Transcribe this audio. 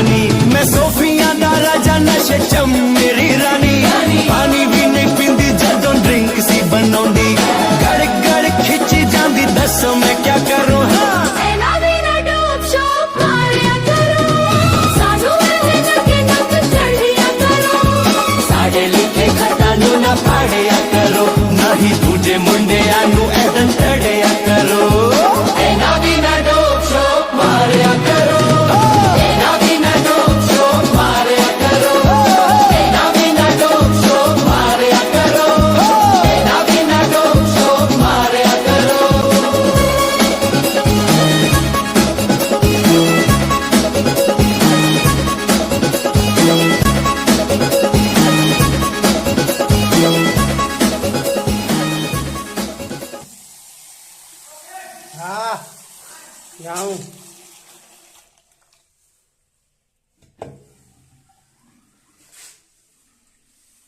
पानी मैं सोफिया दा राजा नशे चम मेरी रानी पानी भी नहीं पींदी जदों ड्रिंक सी बनौंदी गड़ गड़ खिंची जांदी दसो मैं क्या करूं हाँ पाड़िया करो नहीं तुझे मुंडे आनू ऐदन तड़िया करो एना भी ना डोप शोप मारिया करो एना भी ना डोप शोप मारिया करो एना भी ना डोप शोप मारिया करो एना भी ना डोप शोप मारिया करो हाँ जाऊँ